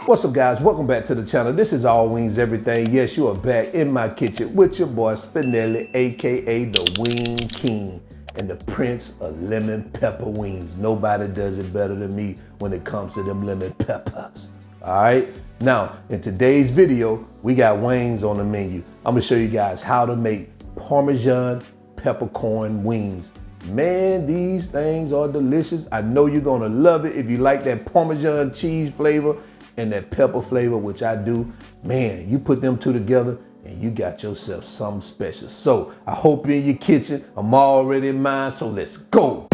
What's up, guys? Welcome back to the channel. This is All Wings Everything. Yes, you are back in my kitchen with your boy Spinelli, aka the Wing King and the Prince of Lemon Pepper Wings. Nobody does it better than me when it comes to them lemon peppers. All right. Now, in today's video, we got wings on the menu. I'm gonna show you guys how to make Parmesan Peppercorn Wings. Man, these things are delicious. I know you're gonna love it if you like that Parmesan cheese flavor and that pepper flavor, which I do. Man, you put them two together and you got yourself something special. So I hope you're in your kitchen. I'm already in mine, so let's go.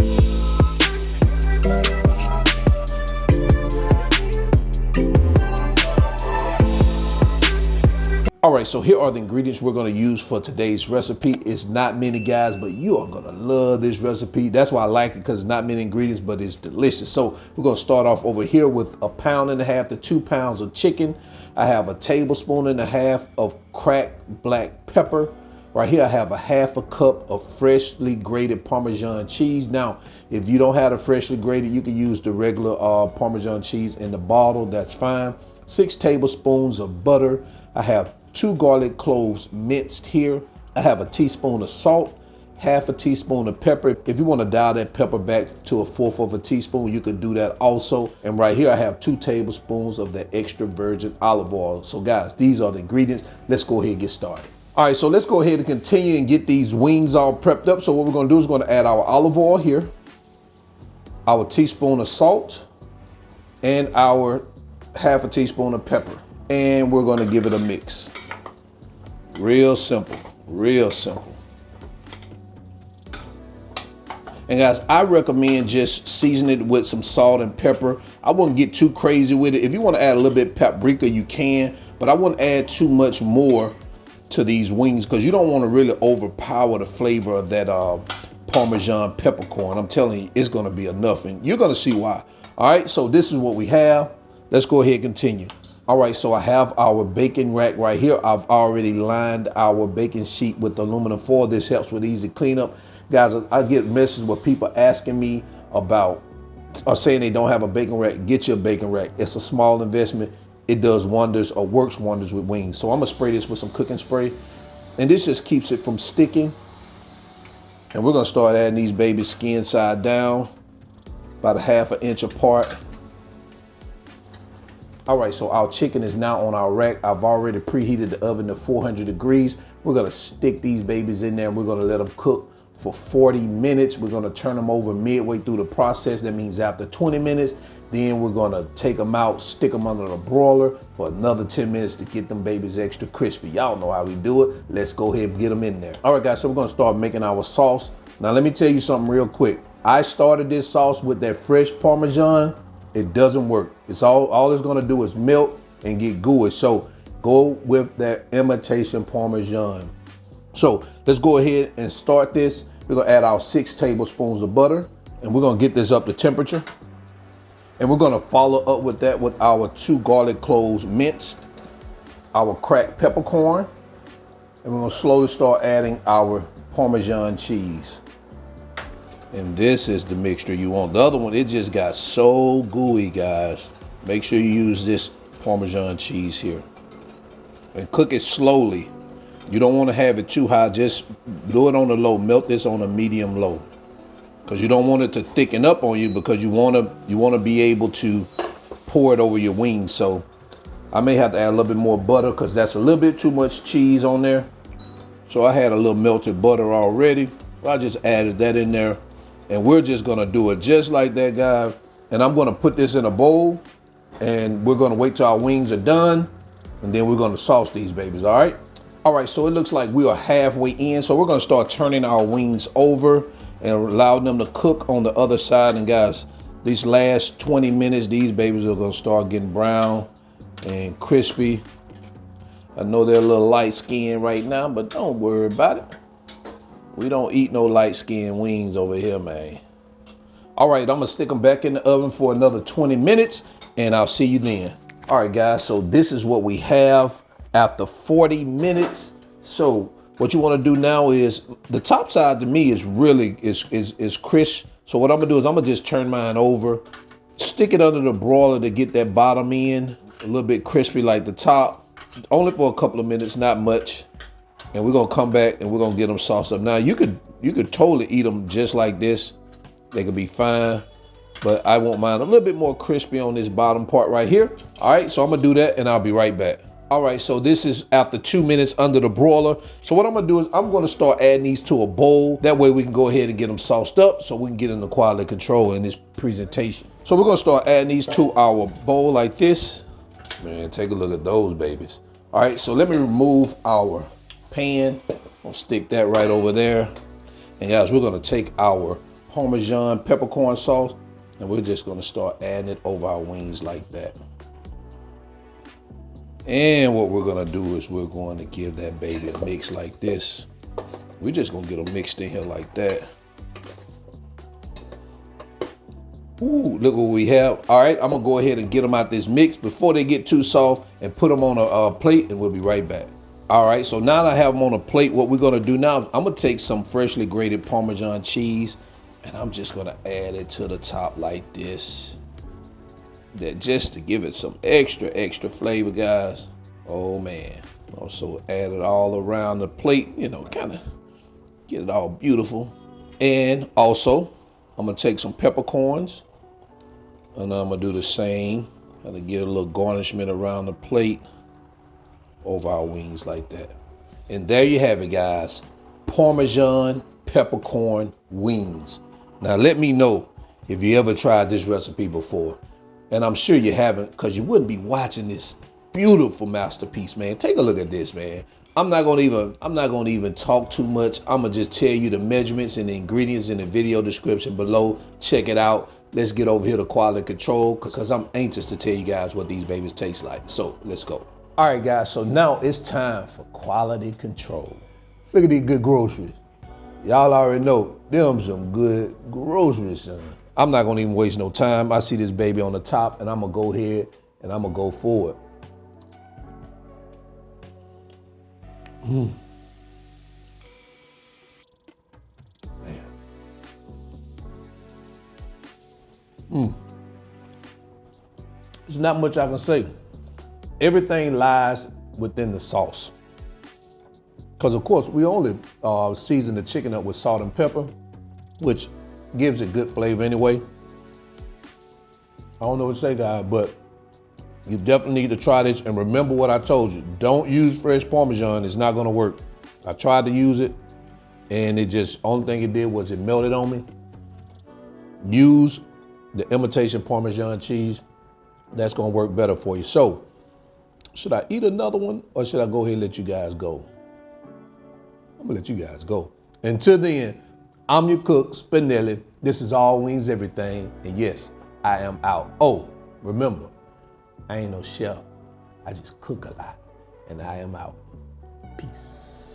All right, so here are the ingredients we're gonna use for today's recipe. It's not many, guys, but you are gonna love this recipe. That's why I like it, because it's not many ingredients, but it's delicious. So we're gonna start off over here with 1.5 pounds to 2 pounds of chicken. I have 1.5 tablespoons of cracked black pepper. Right here, I have 1/2 cup of freshly grated Parmesan cheese. Now, if you don't have the freshly grated, you can use the regular Parmesan cheese in the bottle, that's fine. 6 tablespoons of butter. I have 2 garlic cloves minced here. I have 1 teaspoon of salt, 1/2 teaspoon of pepper. If you want to dial that pepper back to 1/4 teaspoon, you can do that also. And right here, I have 2 tablespoons of the extra virgin olive oil. So guys, these are the ingredients. Let's go ahead and get started. All right, so let's go ahead and continue and get these wings all prepped up. So what we're gonna do is we're gonna add our olive oil here, our teaspoon of salt, and our 1/2 teaspoon of pepper. And we're gonna give it a mix. Real simple, real simple. And guys, I recommend just season it with some salt and pepper. I wouldn't get too crazy with it. If you want to add a little bit paprika, you can, but I wouldn't add too much more to these wings because you don't want to really overpower the flavor of that Parmesan peppercorn. I'm telling you, it's going to be enough, and you're going to see why. All right, so this is what we have. Let's go ahead and continue. All right, so I have our baking rack right here. I've already lined our baking sheet with aluminum foil. This helps with easy cleanup. Guys, I get messages with people asking me about or saying they don't have a baking rack. Get your baking rack. It's a small investment. It does wonders or works wonders with wings. So I'm gonna spray this with some cooking spray, and this just keeps it from sticking. And we're gonna start adding these babies skin side down, about 1/2 inch apart. All right, so our chicken is now on our rack. I've already preheated the oven to 400 degrees. We're gonna stick these babies in there and we're gonna let them cook for 40 minutes. We're gonna turn them over midway through the process. That means after 20 minutes, then we're gonna take them out, stick them under the broiler for another 10 minutes to get them babies extra crispy. Y'all know how we do it. Let's go ahead and get them in there. All right, guys, so we're gonna start making our sauce. Now, let me tell you something real quick. I started this sauce with that fresh Parmesan. It doesn't work. It's all it's gonna do is melt and get gooey. So go with that imitation Parmesan. So let's go ahead and start this. We're gonna add our 6 tablespoons of butter, and we're gonna get this up to temperature. And we're gonna follow up with that with our 2 garlic cloves minced, our cracked peppercorn, and we're gonna slowly start adding our Parmesan cheese. And this is the mixture you want. The other one, it just got so gooey, guys. Make sure you use this Parmesan cheese here. And cook it slowly. You don't want to have it too high. Just do it on the low. Melt this on a medium low. Because you don't want it to thicken up on you, because you want to be able to pour it over your wings. So I may have to add a little bit more butter because that's a little bit too much cheese on there. So I had a little melted butter already. I just added that in there. And we're just gonna do it just like that, guys. And I'm gonna put this in a bowl, and we're gonna wait till our wings are done, and then we're gonna sauce these babies, all right? All right, so it looks like we are halfway in, so we're gonna start turning our wings over and allow them to cook on the other side. And guys, these last 20 minutes, these babies are gonna start getting brown and crispy. I know they're a little light skinned right now, but don't worry about it. We don't eat no light skinned wings over here, man. All right, I'm gonna stick them back in the oven for another 20 minutes, and I'll see you then. All right, guys, so this is what we have after 40 minutes. So What you want to do now is, the top side to me is really is crisp. So what I'm gonna do is I'm gonna just turn mine over, stick it under the broiler to get that bottom end a little bit crispy like the top. Only for a couple of minutes, not much. And we're gonna come back and we're gonna get them sauced up. Now you could totally eat them just like this. They could be fine, but I want mine a little bit more crispy on this bottom part right here. All right, so I'm gonna do that and I'll be right back. All right, so this is after 2 minutes under the broiler. So what I'm gonna do is I'm gonna start adding these to a bowl. That way we can go ahead and get them sauced up so we can get into quality control in this presentation. So we're gonna start adding these to our bowl like this. Man, take a look at those babies. All right, so let me remove our pan. I'll stick that right over there. And guys, we're gonna take our Parmesan peppercorn sauce and we're just gonna start adding it over our wings like that. And what we're gonna do is we're going to give that baby a mix like this. We're just gonna get them mixed in here like that. Ooh, look what we have. All right, I'm gonna go ahead and get them out this mix before they get too soft and put them on a plate and we'll be right back. All right, so now that I have them on a plate, what we're gonna do now, I'm gonna take some freshly grated Parmesan cheese and I'm just gonna add it to the top like this. That just to give it some extra flavor, guys. Oh man. Also add it all around the plate, you know, kind of get it all beautiful. And also, I'm gonna take some peppercorns and I'm gonna do the same. Kind of get a little garnishment around the plate over our wings like that. And there you have it, guys. Parmesan Peppercorn Wings. Now let me know if you ever tried this recipe before. And I'm sure you haven't, because you wouldn't be watching this beautiful masterpiece, man. Take a look at this, man. I'm not gonna even talk too much. I'm gonna just tell you the measurements and the ingredients in the video description below. Check it out. Let's get over here to quality control, because I'm anxious to tell you guys what these babies taste like. So let's go. All right, guys, so now it's time for quality control. Look at these good groceries. Y'all already know, them some good groceries, son. I'm not gonna even waste no time. I see this baby on the top and I'm gonna go ahead and I'm gonna go forward. Man. There's not much I can say. Everything lies within the sauce. Because of course, we only season the chicken up with salt and pepper, which gives it good flavor anyway. I don't know what to say, guys, but you definitely need to try this. And remember what I told you, don't use fresh Parmesan, it's not gonna work. I tried to use it and it just, only thing it did was it melted on me. Use the imitation Parmesan cheese. That's gonna work better for you. So, should I eat another one or should I go ahead and let you guys go? I'm gonna let you guys go. Until then, I'm your cook, Spinelli. This is All Wings Everything. And yes, I am out. Oh, remember, I ain't no chef. I just cook a lot. And I am out. Peace.